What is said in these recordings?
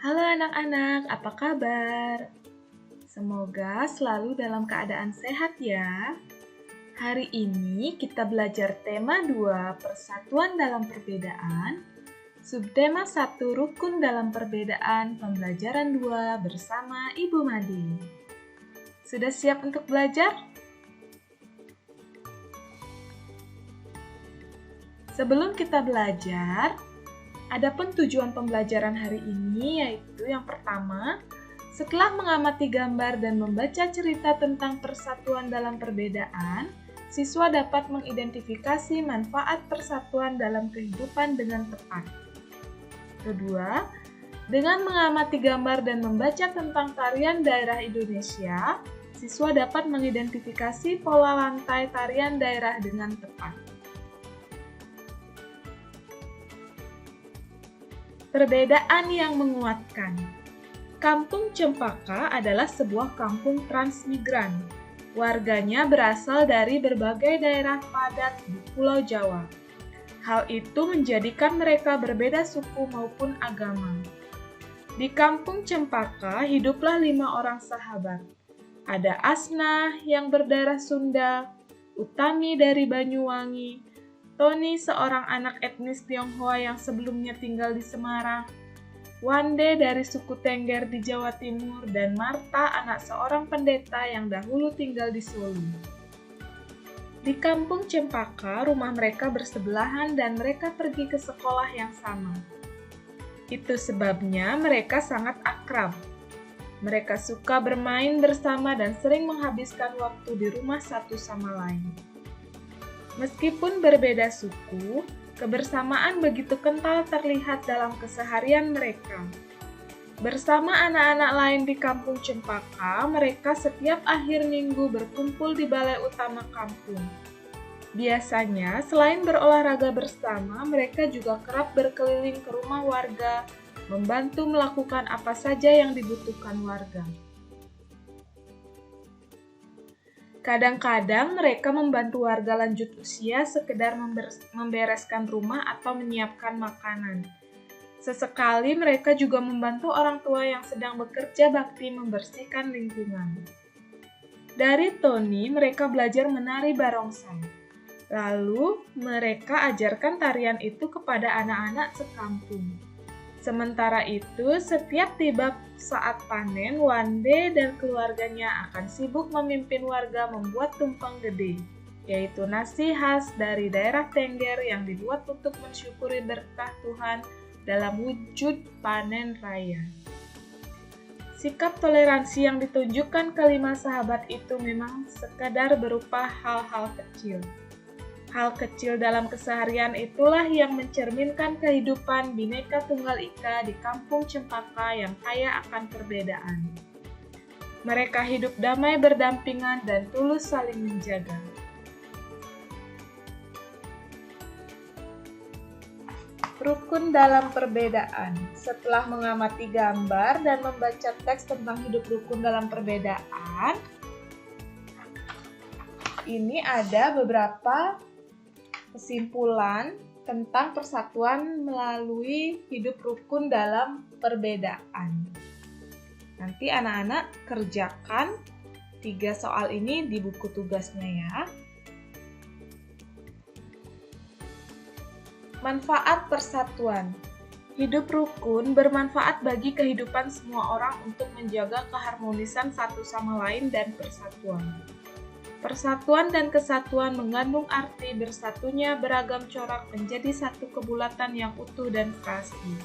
Halo anak-anak, apa kabar? Semoga selalu dalam keadaan sehat ya. Hari ini kita belajar tema 2, Persatuan dalam Perbedaan, subtema 1, Rukun dalam Perbedaan, pembelajaran 2 bersama Ibu Madi. Sudah siap untuk belajar? Sebelum kita belajar, adapun tujuan pembelajaran hari ini yaitu yang pertama, setelah mengamati gambar dan membaca cerita tentang persatuan dalam perbedaan, siswa dapat mengidentifikasi manfaat persatuan dalam kehidupan dengan tepat. Kedua, dengan mengamati gambar dan membaca tentang tarian daerah Indonesia, siswa dapat mengidentifikasi pola lantai tarian daerah dengan tepat. Perbedaan yang menguatkan. Kampung Cempaka adalah sebuah kampung transmigran. Warganya berasal dari berbagai daerah padat di Pulau Jawa. Hal itu menjadikan mereka berbeda suku maupun agama. Di Kampung Cempaka hiduplah 5 orang sahabat. Ada Asna yang berdarah Sunda, Utami dari Banyuwangi, Tony seorang anak etnis Tionghoa yang sebelumnya tinggal di Semarang, Wande dari suku Tengger di Jawa Timur, dan Marta anak seorang pendeta yang dahulu tinggal di Solo. Di Kampung Cempaka, rumah mereka bersebelahan dan mereka pergi ke sekolah yang sama. Itu sebabnya mereka sangat akrab. Mereka suka bermain bersama dan sering menghabiskan waktu di rumah satu sama lain. Meskipun berbeda suku, kebersamaan begitu kental terlihat dalam keseharian mereka. Bersama anak-anak lain di Kampung Cempaka, mereka setiap akhir minggu berkumpul di balai utama kampung. Biasanya, selain berolahraga bersama, mereka juga kerap berkeliling ke rumah warga, membantu melakukan apa saja yang dibutuhkan warga. Kadang-kadang mereka membantu warga lanjut usia sekedar membereskan rumah atau menyiapkan makanan. Sesekali mereka juga membantu orang tua yang sedang bekerja bakti membersihkan lingkungan. Dari Tony, mereka belajar menari barongsai. Lalu, mereka ajarkan tarian itu kepada anak-anak sekampung. Sementara itu, setiap tiba saat panen, Wande dan keluarganya akan sibuk memimpin warga membuat tumpeng gede, yaitu nasi khas dari daerah Tengger yang dibuat untuk mensyukuri berkah Tuhan dalam wujud panen raya. Sikap toleransi yang ditunjukkan kelima sahabat itu memang sekadar berupa hal-hal kecil. Hal kecil dalam keseharian itulah yang mencerminkan kehidupan Bhinneka Tunggal Ika di Kampung Cempaka yang kaya akan perbedaan. Mereka hidup damai berdampingan dan tulus saling menjaga. Rukun dalam perbedaan. Setelah mengamati gambar dan membaca teks tentang hidup rukun dalam perbedaan, ini ada beberapa kesimpulan tentang persatuan melalui hidup rukun dalam perbedaan. Nanti anak-anak kerjakan 3 soal ini di buku tugasnya ya. Manfaat persatuan. Hidup rukun bermanfaat bagi kehidupan semua orang untuk menjaga keharmonisan satu sama lain dan persatuan. Persatuan dan kesatuan mengandung arti bersatunya beragam corak menjadi satu kebulatan yang utuh dan serasi.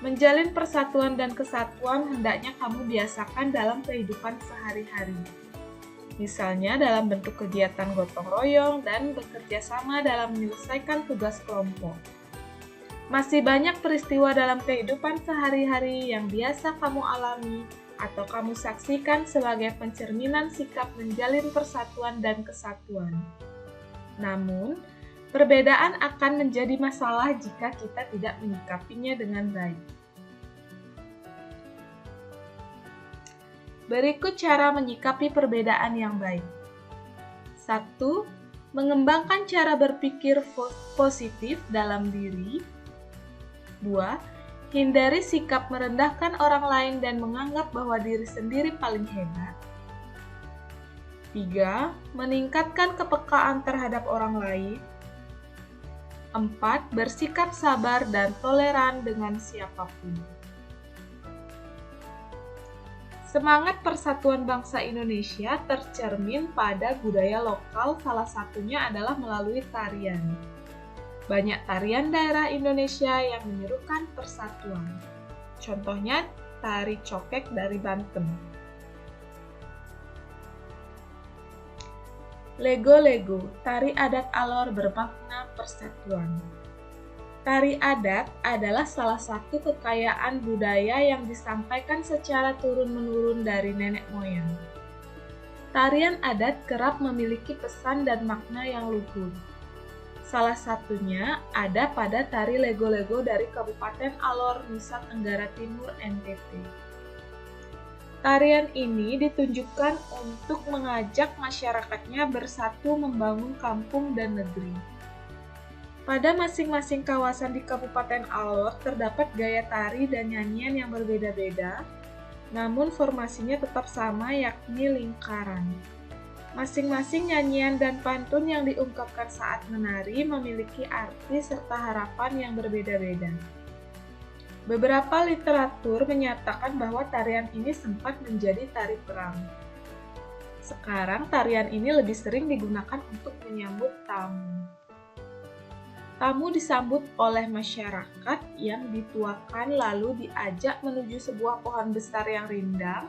Menjalin persatuan dan kesatuan hendaknya kamu biasakan dalam kehidupan sehari-hari. Misalnya dalam bentuk kegiatan gotong royong dan bekerja sama dalam menyelesaikan tugas kelompok. Masih banyak peristiwa dalam kehidupan sehari-hari yang biasa kamu alami atau kamu saksikan sebagai pencerminan sikap menjalin persatuan dan kesatuan. Namun, perbedaan akan menjadi masalah jika kita tidak menyikapinya dengan baik. Berikut cara menyikapi perbedaan yang baik. 1. Mengembangkan cara berpikir positif dalam diri. 2. Hindari sikap merendahkan orang lain dan menganggap bahwa diri sendiri paling hebat. 3. Meningkatkan kepekaan terhadap orang lain. 4. Bersikap sabar dan toleran dengan siapapun. Semangat persatuan bangsa Indonesia tercermin pada budaya lokal, salah satunya adalah melalui tarian. Banyak tarian daerah Indonesia yang menyerukan persatuan. Contohnya, tari cokek dari Banten. Lego-lego, tari adat Alor bermakna persatuan. Tari adat adalah salah satu kekayaan budaya yang disampaikan secara turun-menurun dari nenek moyang. Tarian adat kerap memiliki pesan dan makna yang luhur. Salah satunya ada pada tari lego-lego dari Kabupaten Alor, Nusa Tenggara Timur, NTT. Tarian ini ditunjukkan untuk mengajak masyarakatnya bersatu membangun kampung dan negeri. Pada masing-masing kawasan di Kabupaten Alor terdapat gaya tari dan nyanyian yang berbeda-beda, namun formasinya tetap sama, yakni lingkaran. Masing-masing nyanyian dan pantun yang diungkapkan saat menari memiliki arti serta harapan yang berbeda-beda. Beberapa literatur menyatakan bahwa tarian ini sempat menjadi tari perang. Sekarang tarian ini lebih sering digunakan untuk menyambut tamu. Tamu disambut oleh masyarakat yang dituakan lalu diajak menuju sebuah pohon besar yang rindang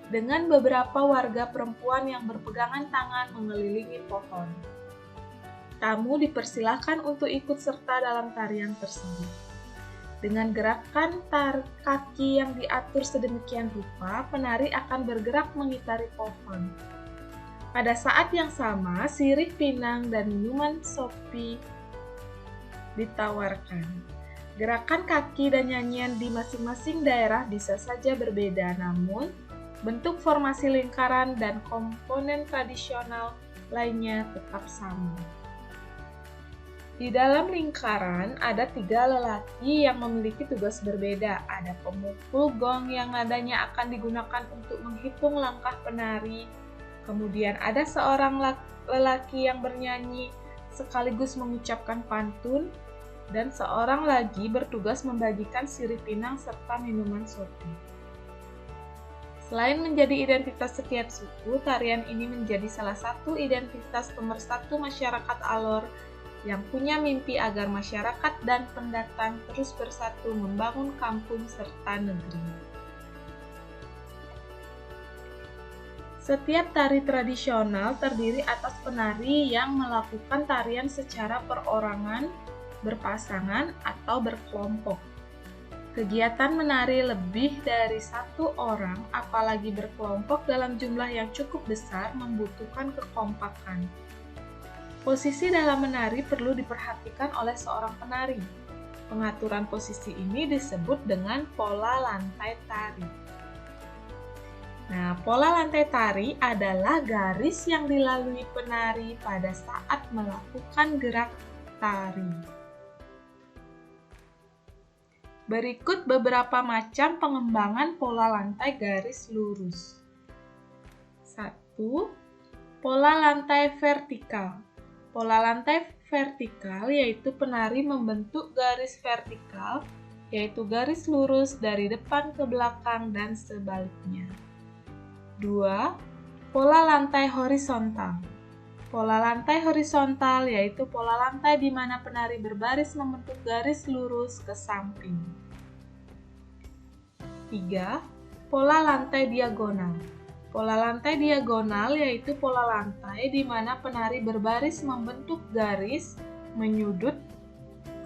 dengan beberapa warga perempuan yang berpegangan tangan mengelilingi pohon. Tamu dipersilahkan untuk ikut serta dalam tarian tersebut. Dengan gerakan kaki yang diatur sedemikian rupa, penari akan bergerak mengitari pohon. Pada saat yang sama, sirih pinang dan minuman sopi ditawarkan. Gerakan kaki dan nyanyian di masing-masing daerah bisa saja berbeda, namun bentuk formasi lingkaran dan komponen tradisional lainnya tetap sama. Di dalam lingkaran ada 3 lelaki yang memiliki tugas berbeda. Ada pemukul gong yang nadanya akan digunakan untuk menghitung langkah penari. Kemudian ada seorang lelaki yang bernyanyi sekaligus mengucapkan pantun, dan seorang lagi bertugas membagikan sirih pinang serta minuman sopi. Selain menjadi identitas setiap suku, tarian ini menjadi salah satu identitas pemersatu masyarakat Alor yang punya mimpi agar masyarakat dan pendatang terus bersatu membangun kampung serta negeri. Setiap tari tradisional terdiri atas penari yang melakukan tarian secara perorangan, berpasangan, atau berkelompok. Kegiatan menari lebih dari 1 orang, apalagi berkelompok dalam jumlah yang cukup besar, membutuhkan kekompakan. Posisi dalam menari perlu diperhatikan oleh seorang penari. Pengaturan posisi ini disebut dengan pola lantai tari. Nah, pola lantai tari adalah garis yang dilalui penari pada saat melakukan gerak tari. Berikut beberapa macam pengembangan pola lantai garis lurus. 1. Pola lantai vertikal. Pola lantai vertikal yaitu penari membentuk garis vertikal, yaitu garis lurus dari depan ke belakang dan sebaliknya. 2. Pola lantai horizontal. Pola lantai horizontal yaitu pola lantai di mana penari berbaris membentuk garis lurus ke samping. 3. Pola lantai diagonal. Pola lantai diagonal yaitu pola lantai di mana penari berbaris membentuk garis menyudut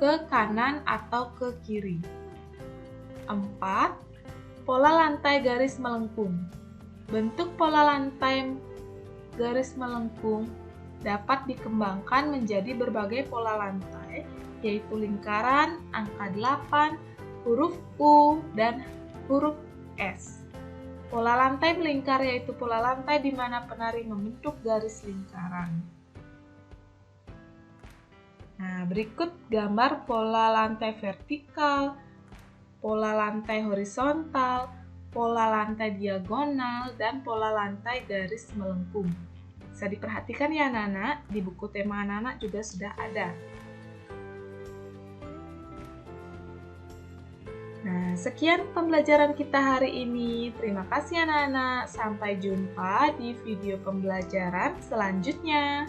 ke kanan atau ke kiri. 4. Pola lantai garis melengkung. Bentuk pola lantai garis melengkung dapat dikembangkan menjadi berbagai pola lantai, yaitu lingkaran, angka 8, huruf U, dan huruf S. Pola lantai melingkar yaitu pola lantai di mana penari membentuk garis lingkaran. Nah, berikut gambar pola lantai vertikal pola lantai horizontal, pola lantai diagonal, dan pola lantai garis melengkung. Bisa diperhatikan ya anak-anak, di buku tema anak-anak juga sudah ada. Nah, sekian pembelajaran kita hari ini. Terima kasih anak-anak. Sampai jumpa di video pembelajaran selanjutnya.